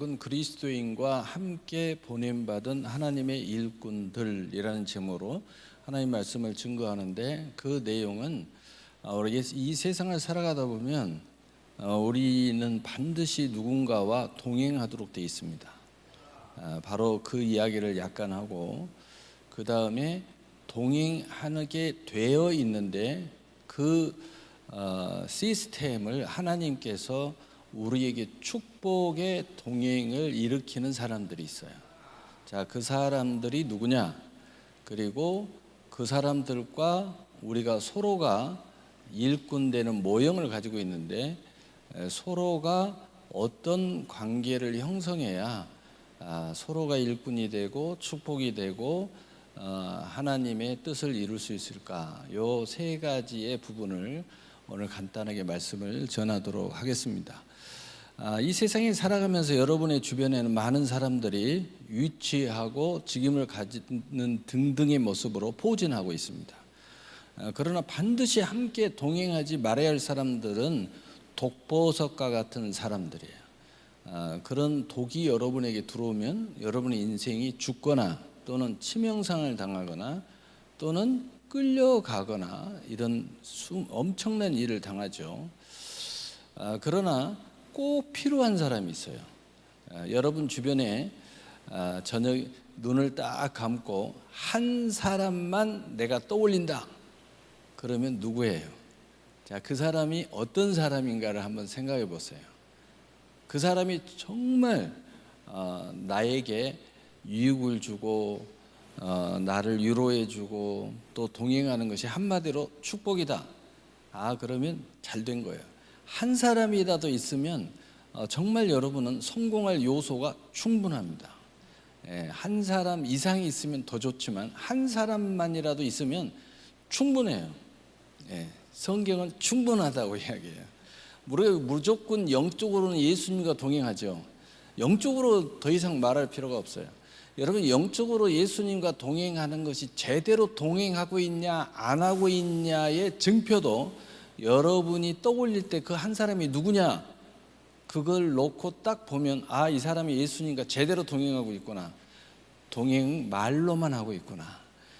제목은 그리스도인과 함께 보냄받은 하나님의 일꾼들이라는 제목으로 하나님 말씀을 증거하는데, 그 내용은 우리 이 세상을 살아가다 보면 우리는 반드시 누군가와 동행하도록 되어 있습니다. 바로 그 이야기를 약간 하고, 그 다음에 동행하게 되어 있는데 그 시스템을 하나님께서 우리에게 축복의 동행을 일으키는 사람들이 있어요. 자, 그 사람들이 누구냐? 그리고 그 사람들과 우리가 서로가 일꾼 되는 모형을 가지고 있는데, 서로가 어떤 관계를 형성해야 서로가 일꾼이 되고 축복이 되고 하나님의 뜻을 이룰 수 있을까? 요 세 가지의 부분을 오늘 간단하게 말씀을 전하도록 하겠습니다. 이 세상에 살아가면서 여러분의 주변에는 많은 사람들이 위치하고 직임을 가지는 등등의 모습으로 포진하고 있습니다. 그러나 반드시 함께 동행하지 말아야 할 사람들은 독보석과 같은 사람들이에요. 그런 독이 여러분에게 들어오면 여러분의 인생이 죽거나 또는 치명상을 당하거나 또는 끌려가거나 이런 엄청난 일을 당하죠. 그러나 꼭 필요한 사람이 있어요. 여러분 주변에 저녁 눈을 딱 감고 한 사람만 내가 떠올린다 그러면 누구예요? 자, 그 사람이 어떤 사람인가를 한번 생각해 보세요. 그 사람이 정말 나에게 유익을 주고 나를 위로해 주고 또 동행하는 것이 한마디로 축복이다. 그러면 잘 된 거예요. 한 사람이라도 있으면 정말 여러분은 성공할 요소가 충분합니다. 한 사람 이상이 있으면 더 좋지만 한 사람만이라도 있으면 충분해요. 성경은 충분하다고 이야기해요. 우리가 무조건 영적으로는 예수님과 동행하죠. 영적으로 더 이상 말할 필요가 없어요. 여러분, 영적으로 예수님과 동행하는 것이 제대로 동행하고 있냐 안 하고 있냐의 증표도 여러분이 떠올릴 때 그 한 사람이 누구냐, 그걸 놓고 딱 보면 이 사람이 예수님과 제대로 동행하고 있구나, 동행 말로만 하고 있구나,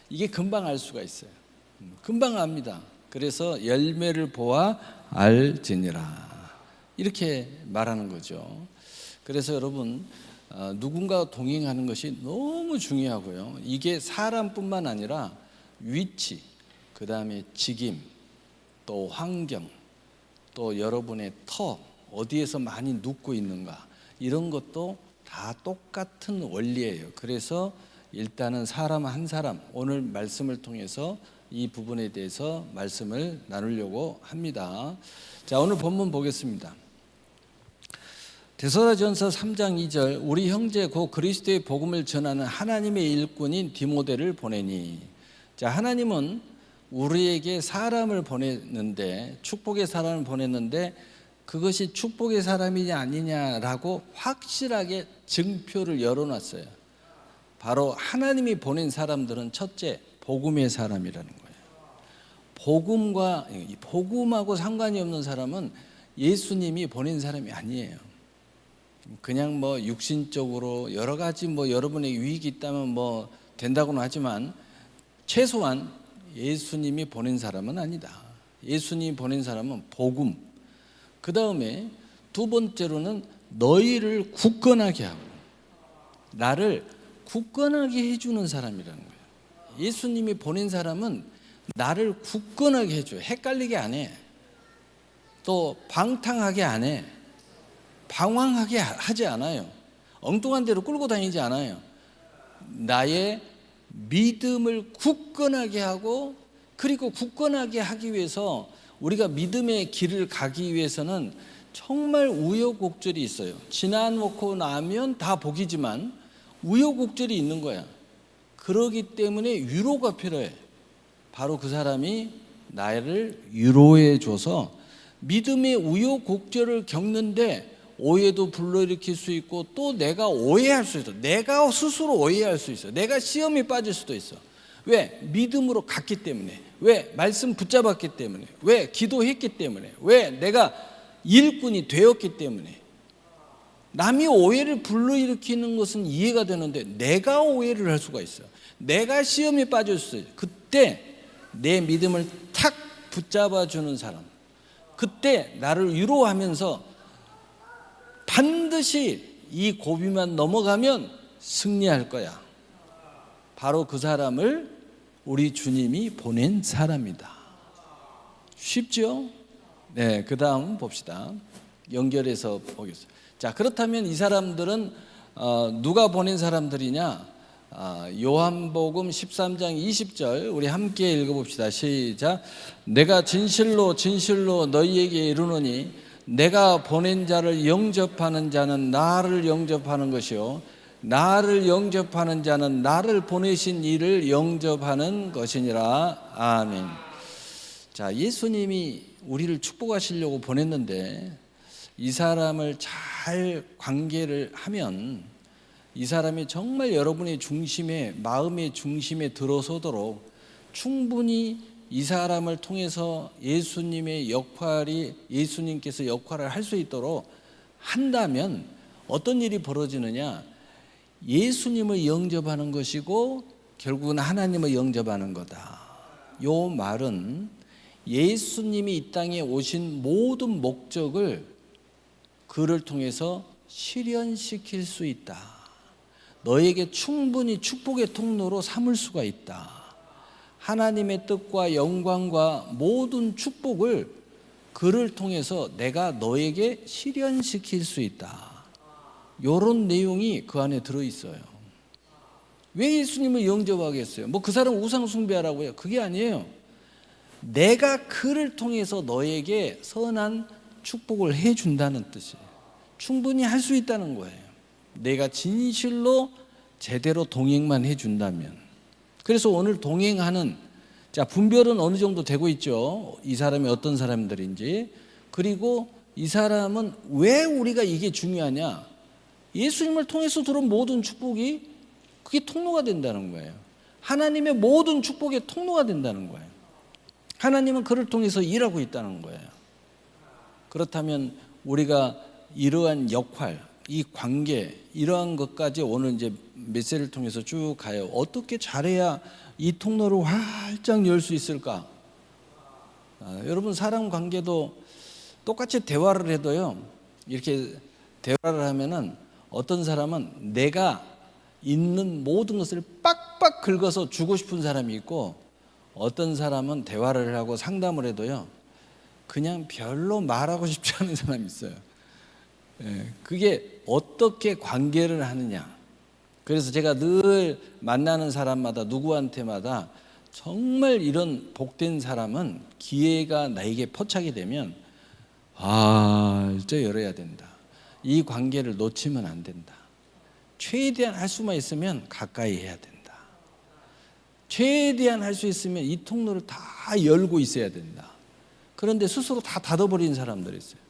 이게 금방 알 수가 있어요. 금방 압니다. 그래서 열매를 보아 알지니라, 이렇게 말하는 거죠. 그래서 여러분, 누군가와 동행하는 것이 너무 중요하고요. 이게 사람뿐만 아니라 위치, 그 다음에 직임, 또 환경, 또 여러분의 터, 어디에서 많이 눕고 있는가, 이런 것도 다 똑같은 원리예요. 그래서 일단은 사람 한 사람, 오늘 말씀을 통해서 이 부분에 대해서 말씀을 나누려고 합니다. 자, 오늘 본문 보겠습니다. 데살로니가전서 3장 2절, 우리 형제 곧 그리스도의 복음을 전하는 하나님의 일꾼인 디모데를 보내니. 자, 하나님은 우리에게 사람을 보냈는데, 축복의 사람을 보냈는데 그것이 축복의 사람이냐 아니냐라고 확실하게 증표를 열어놨어요. 바로 하나님이 보낸 사람들은 첫째, 복음의 사람이라는 거예요. 복음하고 상관이 없는 사람은 예수님이 보낸 사람이 아니에요. 그냥 육신적으로 여러 가지 여러분의 유익이 있다면 된다고는 하지만 최소한 예수님이 보낸 사람은 아니다. 예수님이 보낸 사람은 복음. 그 다음에 두 번째로는 너희를 굳건하게 하고, 나를 굳건하게 해주는 사람이라는 거예요. 예수님이 보낸 사람은 나를 굳건하게 해줘요. 헷갈리게 안 해. 또 방탕하게 안 해. 방황하게 하지 않아요. 엉뚱한 데로 끌고 다니지 않아요. 나의 믿음을 굳건하게 하고, 그리고 굳건하게 하기 위해서 우리가 믿음의 길을 가기 위해서는 정말 우여곡절이 있어요. 지나놓고 나면 다 복이지만 우여곡절이 있는 거야. 그러기 때문에 위로가 필요해. 바로 그 사람이 나를 위로해 줘서 믿음의 우여곡절을 겪는데 오해도 불러일으킬 수 있고, 또 내가 오해할 수 있어. 내가 스스로 오해할 수 있어. 내가 시험에 빠질 수도 있어. 왜? 믿음으로 갔기 때문에. 왜? 말씀 붙잡았기 때문에. 왜? 기도했기 때문에. 왜? 내가 일꾼이 되었기 때문에. 남이 오해를 불러일으키는 것은 이해가 되는데 내가 오해를 할 수가 있어요. 내가 시험에 빠졌어요. 그때 내 믿음을 탁 붙잡아주는 사람, 그때 나를 위로하면서 반드시 이 고비만 넘어가면 승리할 거야. 바로 그 사람을 우리 주님이 보낸 사람이다. 쉽죠? 네, 그 다음 봅시다. 연결해서 보겠습니다. 자, 그렇다면 이 사람들은 누가 보낸 사람들이냐? 요한복음 13장 20절 우리 함께 읽어봅시다. 시작. 내가 진실로 진실로 너희에게 이르노니 내가 보낸 자를 영접하는 자는 나를 영접하는 것이요 나를 영접하는 자는 나를 보내신 이를 영접하는 것이니라. 아멘. 자, 예수님이 우리를 축복하시려고 보냈는데 이 사람을 잘 관계를 하면 이 사람이 정말 여러분의 중심에, 마음의 중심에 들어서도록 충분히 이 사람을 통해서 예수님의 역할이, 예수님께서 역할을 할 수 있도록 한다면 어떤 일이 벌어지느냐? 예수님을 영접하는 것이고 결국은 하나님을 영접하는 거다. 요 말은 예수님이 이 땅에 오신 모든 목적을 그를 통해서 실현시킬 수 있다. 너에게 충분히 축복의 통로로 삼을 수가 있다. 하나님의 뜻과 영광과 모든 축복을 그를 통해서 내가 너에게 실현시킬 수 있다. 이런 내용이 그 안에 들어있어요. 왜 예수님을 영접하겠어요? 뭐 그 사람 우상 숭배하라고요? 그게 아니에요. 내가 그를 통해서 너에게 선한 축복을 해준다는 뜻이에요. 충분히 할 수 있다는 거예요. 내가 진실로 제대로 동행만 해준다면. 그래서 오늘 동행하는, 자, 분별은 어느 정도 되고 있죠. 이 사람이 어떤 사람들인지. 그리고 이 사람은 왜 우리가 이게 중요하냐? 예수님을 통해서 들어온 모든 축복이 그게 통로가 된다는 거예요. 하나님의 모든 축복의 통로가 된다는 거예요. 하나님은 그를 통해서 일하고 있다는 거예요. 그렇다면 우리가 이러한 역할, 이 관계, 이러한 것까지 오늘 이제 메시지를 통해서 쭉 가요. 어떻게 잘해야 이 통로를 활짝 열 수 있을까? 여러분, 사람 관계도 똑같이 대화를 해도요, 이렇게 대화를 하면은 어떤 사람은 내가 있는 모든 것을 빡빡 긁어서 주고 싶은 사람이 있고, 어떤 사람은 대화를 하고 상담을 해도요, 그냥 별로 말하고 싶지 않은 사람이 있어요. 그게 어떻게 관계를 하느냐. 그래서 제가 늘 만나는 사람마다, 누구한테마다 정말 이런 복된 사람은 기회가 나에게 포착이 되면 진짜 열어야 된다. 이 관계를 놓치면 안 된다. 최대한 할 수만 있으면 가까이 해야 된다. 최대한 할 수 있으면 이 통로를 다 열고 있어야 된다. 그런데 스스로 다 닫아버리는 사람들이 있어요.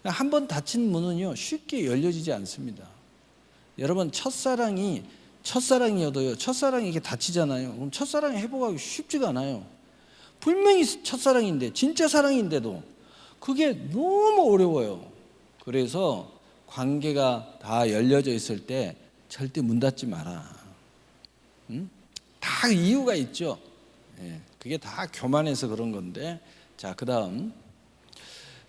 한 번 닫힌 문은요, 쉽게 열려지지 않습니다. 여러분, 첫사랑이어도요, 첫사랑이 이게 닫히잖아요. 그럼 첫사랑 회복하기 쉽지가 않아요. 분명히 첫사랑인데, 진짜 사랑인데도 그게 너무 어려워요. 그래서 관계가 다 열려져 있을 때 절대 문 닫지 마라. 다 이유가 있죠. 그게 다 교만해서 그런 건데. 자, 그 다음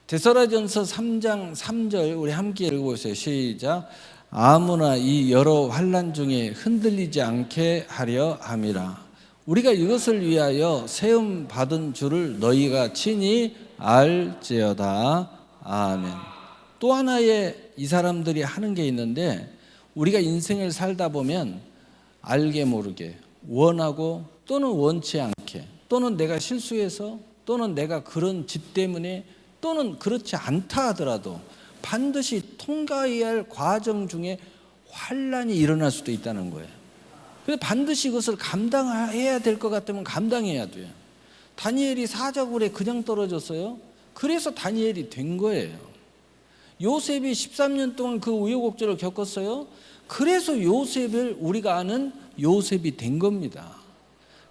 데살로니가전서 3장 3절 우리 함께 읽어보세요. 시작. 아무나 이 여러 환난 중에 흔들리지 않게 하려 함이라. 우리가 이것을 위하여 세움 받은 줄을 너희가 친히 알지어다. 아멘. 또 하나의 이 사람들이 하는 게 있는데, 우리가 인생을 살다 보면 알게 모르게 원하고 또는 원치 않게, 또는 내가 실수해서, 또는 내가 그런 짓 때문에, 또는 그렇지 않다 하더라도 반드시 통과해야 할 과정 중에 환난이 일어날 수도 있다는 거예요. 그래서 반드시 이것을 감당해야 될 것 같으면 감당해야 돼요. 다니엘이 사자굴에 그냥 떨어졌어요. 그래서 다니엘이 된 거예요. 요셉이 13년 동안 그 우여곡절을 겪었어요. 그래서 요셉을 우리가 아는 요셉이 된 겁니다.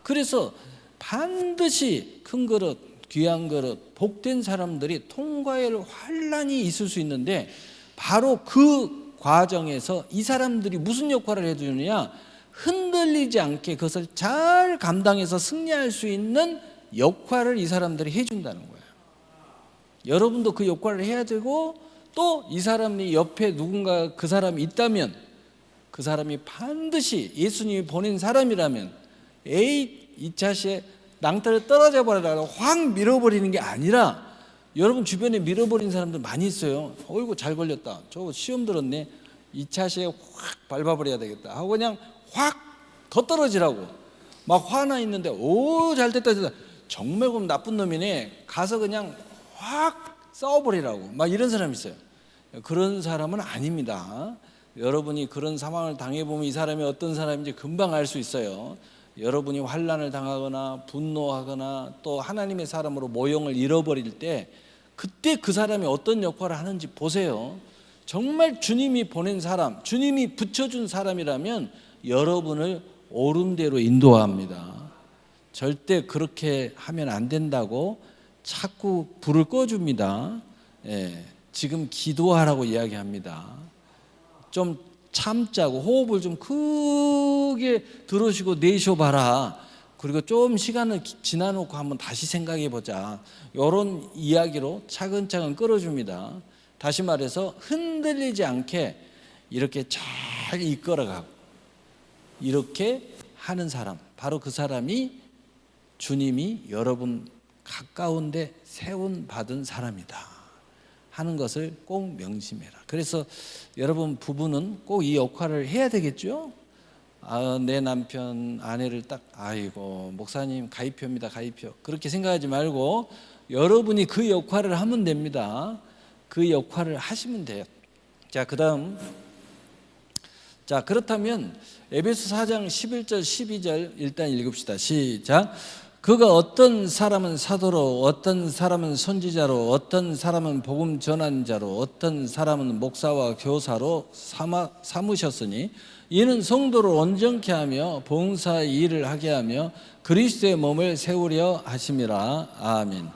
그래서 반드시 큰 그릇, 귀한 그릇, 복된 사람들이 통과할 환난이 있을 수 있는데, 바로 그 과정에서 이 사람들이 무슨 역할을 해주느냐, 흔들리지 않게 그것을 잘 감당해서 승리할 수 있는 역할을 이 사람들이 해준다는 거예요. 여러분도 그 역할을 해야 되고, 또 이 사람이 옆에 누군가 그 사람이 있다면 그 사람이 반드시 예수님이 보낸 사람이라면 에이 이 자식의 낭떠러 떨어져 버리라고 확 밀어버리는 게 아니라, 여러분 주변에 밀어버린 사람들 많이 있어요. 어이구 잘 걸렸다, 저거 시험 들었네, 이 차시에 확 밟아버려야 되겠다 하고 그냥 확 더 떨어지라고 막 화나 있는데, 오 잘됐다 됐다, 정말 그럼 나쁜 놈이네, 가서 그냥 확 싸워버리라고 막 이런 사람이 있어요. 그런 사람은 아닙니다. 여러분이 그런 상황을 당해보면 이 사람이 어떤 사람인지 금방 알 수 있어요. 여러분이 환난을 당하거나 분노하거나 또 하나님의 사람으로 모형을 잃어버릴 때, 그때 그 사람이 어떤 역할을 하는지 보세요. 정말 주님이 보낸 사람, 주님이 붙여준 사람이라면 여러분을 옳은 대로 인도합니다. 절대 그렇게 하면 안 된다고 자꾸 불을 꺼줍니다. 지금 기도하라고 이야기합니다. 좀 참자고 호흡을 좀 크게 들으시고 내쉬어봐라. 그리고 좀 시간을 지나놓고 한번 다시 생각해보자. 이런 이야기로 차근차근 끌어줍니다. 다시 말해서 흔들리지 않게 이렇게 잘 이끌어가고 이렇게 하는 사람, 바로 그 사람이 주님이 여러분 가까운데 세운 받은 사람이다 하는 것을 꼭 명심해라. 그래서 여러분 부부는 꼭 이 역할을 해야 되겠죠. 내 남편 아내를 딱 아이고 목사님 가입표입니다, 가입표, 그렇게 생각하지 말고 여러분이 그 역할을 하면 됩니다. 그 역할을 하시면 돼요. 자, 그다음, 자 그렇다면 에베소 4장 11절 12절 일단 읽읍시다. 시작. 그가 어떤 사람은 사도로, 어떤 사람은 선지자로, 어떤 사람은 복음 전환자로, 어떤 사람은 목사와 교사로 삼으셨으니 이는 성도를 온전케 하며 봉사의 일을 하게 하며 그리스도의 몸을 세우려 하심이라. 아멘.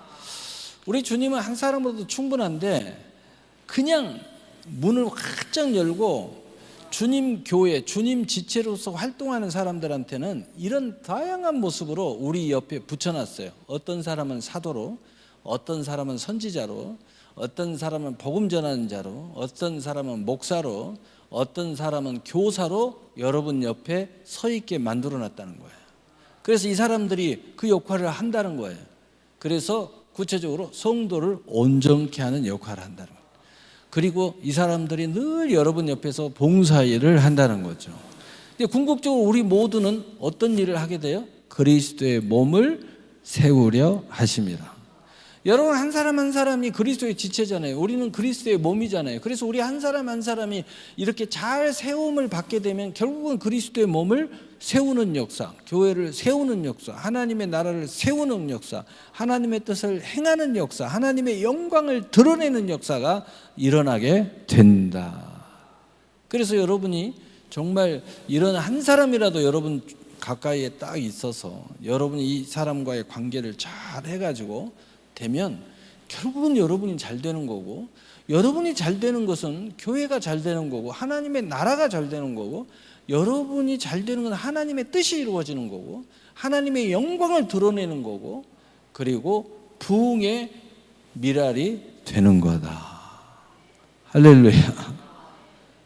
우리 주님은 한 사람으로도 충분한데 그냥 문을 활짝 열고 주님 교회, 주님 지체로서 활동하는 사람들한테는 이런 다양한 모습으로 우리 옆에 붙여놨어요. 어떤 사람은 사도로, 어떤 사람은 선지자로, 어떤 사람은 복음 전하는 자로, 어떤 사람은 목사로, 어떤 사람은 교사로 여러분 옆에 서 있게 만들어놨다는 거예요. 그래서 이 사람들이 그 역할을 한다는 거예요. 그래서 구체적으로 성도를 온전케 하는 역할을 한다는 거예요. 그리고 이 사람들이 늘 여러분 옆에서 봉사일을 한다는 거죠. 근데 궁극적으로 우리 모두는 어떤 일을 하게 돼요? 그리스도의 몸을 세우려 하심이라. 여러분 한 사람 한 사람이 그리스도의 지체잖아요. 우리는 그리스도의 몸이잖아요. 그래서 우리 한 사람 한 사람이 이렇게 잘 세움을 받게 되면 결국은 그리스도의 몸을 세우는 역사, 교회를 세우는 역사, 하나님의 나라를 세우는 역사, 하나님의 뜻을 행하는 역사, 하나님의 영광을 드러내는 역사가 일어나게 된다. 그래서 여러분이 정말 이런 한 사람이라도 여러분 가까이에 딱 있어서 여러분이 이 사람과의 관계를 잘 해가지고 되면 결국은 여러분이 잘 되는 거고, 여러분이 잘 되는 것은 교회가 잘 되는 거고 하나님의 나라가 잘 되는 거고, 여러분이 잘 되는 건 하나님의 뜻이 이루어지는 거고 하나님의 영광을 드러내는 거고, 그리고 부흥의 미랄이 되는 거다. 할렐루야.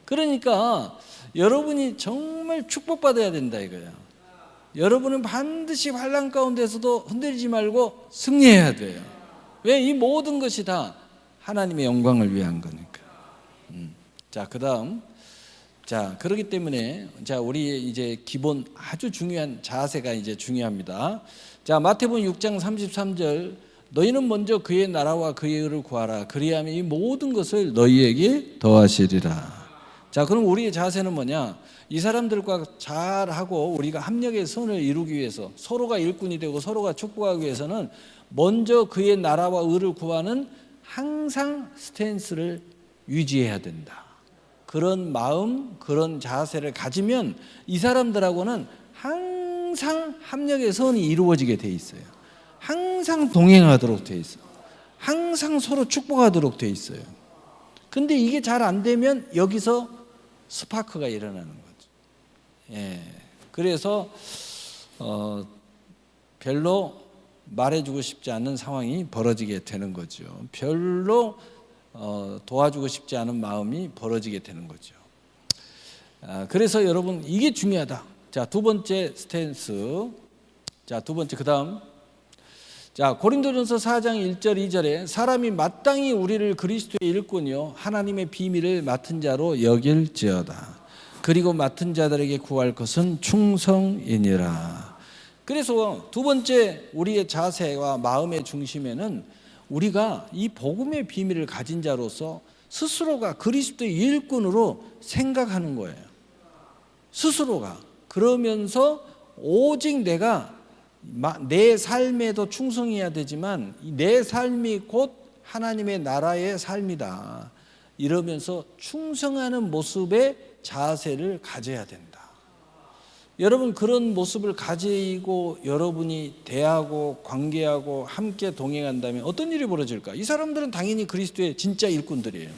그러니까 여러분이 정말 축복받아야 된다 이거야. 여러분은 반드시 환난 가운데서도 흔들리지 말고 승리해야 돼요. 왜? 이 모든 것이 다 하나님의 영광을 위한 거니까. 자, 그다음, 자 그렇기 때문에 자 우리 이제 기본 아주 중요한 자세가 이제 중요합니다. 자, 마태복음 6장 33절, 너희는 먼저 그의 나라와 그의 의를 구하라. 그리하면 이 모든 것을 너희에게 더하시리라. 자, 그럼 우리의 자세는 뭐냐? 이 사람들과 잘하고 우리가 합력의 선을 이루기 위해서, 서로가 일꾼이 되고 서로가 축복하기 위해서는 먼저 그의 나라와 의를 구하는 항상 스탠스를 유지해야 된다. 그런 마음, 그런 자세를 가지면 이 사람들하고는 항상 합력의 선이 이루어지게 돼 있어요. 항상 동행하도록 돼 있어요. 항상 서로 축복하도록 돼 있어요. 근데 이게 잘 안 되면 여기서 스파크가 일어나는 거죠. 예. 그래서 별로 말해주고 싶지 않은 상황이 벌어지게 되는 거죠. 별로 도와주고 싶지 않은 마음이 벌어지게 되는 거죠. 그래서 여러분 이게 중요하다. 자, 두 번째 스탠스. 자, 두 번째 그다음. 자, 고린도전서 4장 1절 2절에 사람이 마땅히 우리를 그리스도의 일꾼이요 하나님의 비밀을 맡은 자로 여길지어다. 그리고 맡은 자들에게 구할 것은 충성이니라. 그래서 두 번째 우리의 자세와 마음의 중심에는 우리가 이 복음의 비밀을 가진 자로서 스스로가 그리스도의 일꾼으로 생각하는 거예요. 스스로가. 그러면서 오직 내가 내 삶에도 충성해야 되지만 내 삶이 곧 하나님의 나라의 삶이다. 이러면서 충성하는 모습의 자세를 가져야 된다. 여러분 그런 모습을 가지고 여러분이 대하고 관계하고 함께 동행한다면 어떤 일이 벌어질까? 이 사람들은 당연히 그리스도의 진짜 일꾼들이에요.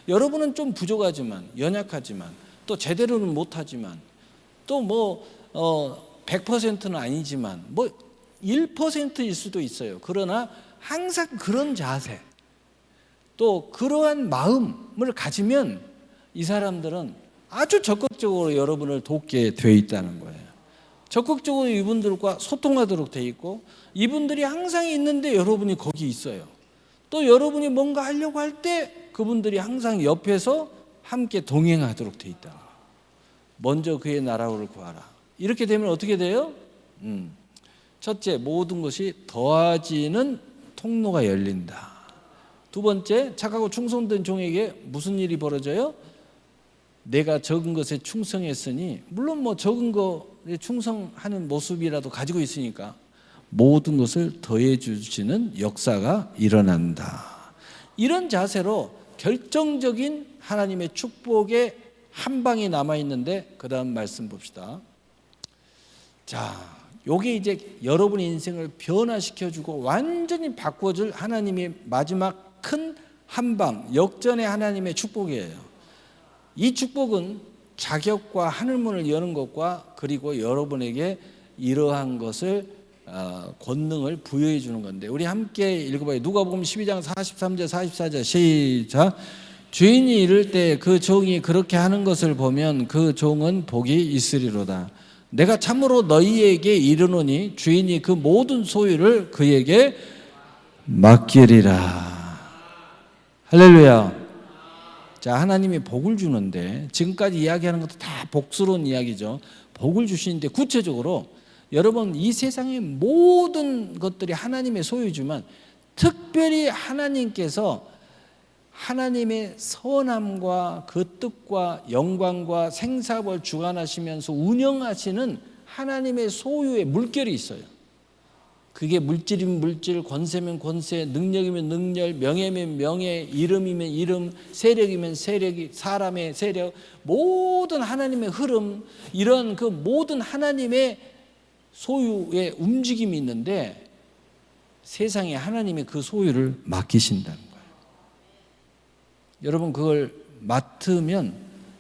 여러분은 좀 부족하지만 연약하지만 또 제대로는 못하지만 또 100%는 아니지만 1%일 수도 있어요. 그러나 항상 그런 자세 또 그러한 마음을 가지면 이 사람들은 아주 적극적으로 여러분을 돕게 되어 있다는 거예요. 적극적으로 이분들과 소통하도록 되어 있고 이분들이 항상 있는데 여러분이 거기 있어요. 또 여러분이 뭔가 하려고 할 때 그분들이 항상 옆에서 함께 동행하도록 되어 있다. 먼저 그의 나라를 구하라. 이렇게 되면 어떻게 돼요? 첫째, 모든 것이 더하지는 통로가 열린다. 두 번째, 착하고 충성된 종에게 무슨 일이 벌어져요? 내가 적은 것에 충성했으니 물론 적은 것에 충성하는 모습이라도 가지고 있으니까 모든 것을 더해 주시는 역사가 일어난다. 이런 자세로 결정적인 하나님의 축복의 한 방이 남아 있는데 그 다음 말씀 봅시다. 자, 요게 이제 여러분의 인생을 변화시켜주고 완전히 바꿔줄 하나님의 마지막 큰 한방, 역전의 하나님의 축복이에요. 이 축복은 자격과 하늘문을 여는 것과 그리고 여러분에게 이러한 것을 권능을 부여해 주는 건데 우리 함께 읽어봐요. 누가복음 12장 43절 44절 시작. 주인이 이를 때 그 종이 그렇게 하는 것을 보면 그 종은 복이 있으리로다. 내가 참으로 너희에게 이르노니 주인이 그 모든 소유를 그에게 맡기리라. 할렐루야. 자, 하나님이 복을 주는데 지금까지 이야기하는 것도 다 복스러운 이야기죠. 복을 주시는데 구체적으로 여러분 이 세상의 모든 것들이 하나님의 소유지만 특별히 하나님께서 하나님의 선함과 그 뜻과 영광과 생사를 주관하시면서 운영하시는 하나님의 소유의 물결이 있어요. 그게 물질이면 물질, 권세면 권세, 능력이면 능력, 명예면 명예, 이름이면 이름, 세력이면 세력이, 사람의 세력, 모든 하나님의 흐름, 이런 그 모든 하나님의 소유의 움직임이 있는데 세상에 하나님의 그 소유를 맡기신다는 거예요. 여러분 그걸 맡으면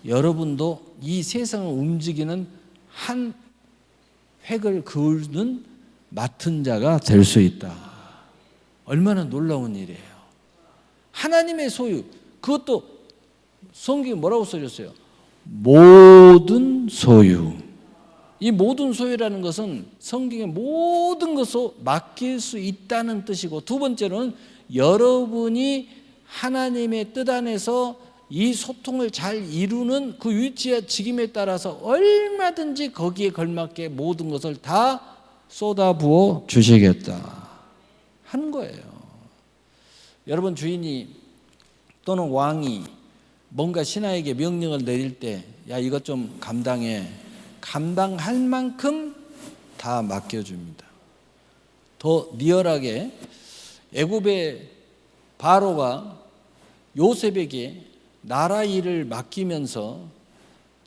여러분도 이 세상을 움직이는 한 획을 그으는 맡은 자가 될 수 있다. 얼마나 놀라운 일이에요. 하나님의 소유, 그것도 성경에 뭐라고 써졌어요? 모든 소유. 이 모든 소유라는 것은 성경의 모든 것을 맡길 수 있다는 뜻이고 두 번째로는 여러분이 하나님의 뜻 안에서 이 소통을 잘 이루는 그 위치와 직임에 따라서 얼마든지 거기에 걸맞게 모든 것을 다 쏟아부어 주시겠다 하는 거예요. 여러분 주인이 또는 왕이 뭔가 신하에게 명령을 내릴 때 야 이것 좀 감당해. 감당할 만큼 다 맡겨줍니다. 더 리얼하게 애굽의 바로가 요셉에게 나라 일을 맡기면서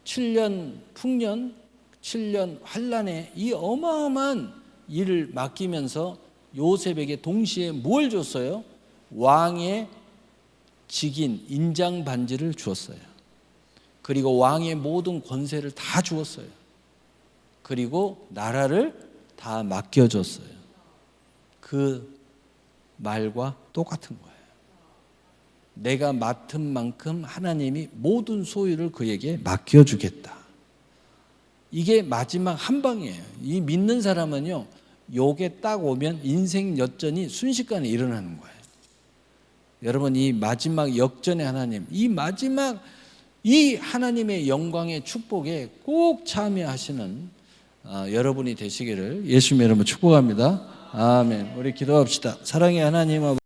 7년 풍년 7년 환란에 이 어마어마한 일을 맡기면서 요셉에게 동시에 뭘 줬어요? 왕의 직인 인장 반지를 주었어요. 그리고 왕의 모든 권세를 다 주었어요. 그리고 나라를 다 맡겨줬어요. 그 말과 똑같은 거예요. 내가 맡은 만큼 하나님이 모든 소유를 그에게 맡겨주겠다. 이게 마지막 한 방이에요. 이 믿는 사람은요, 요게 딱 오면 인생 역전이 순식간에 일어나는 거예요. 여러분, 이 마지막 역전의 하나님, 이 마지막 이 하나님의 영광의 축복에 꼭 참여하시는 여러분이 되시기를 예수님의 이름으로 축복합니다. 아멘. 우리 기도합시다. 사랑의 하나님 아버지,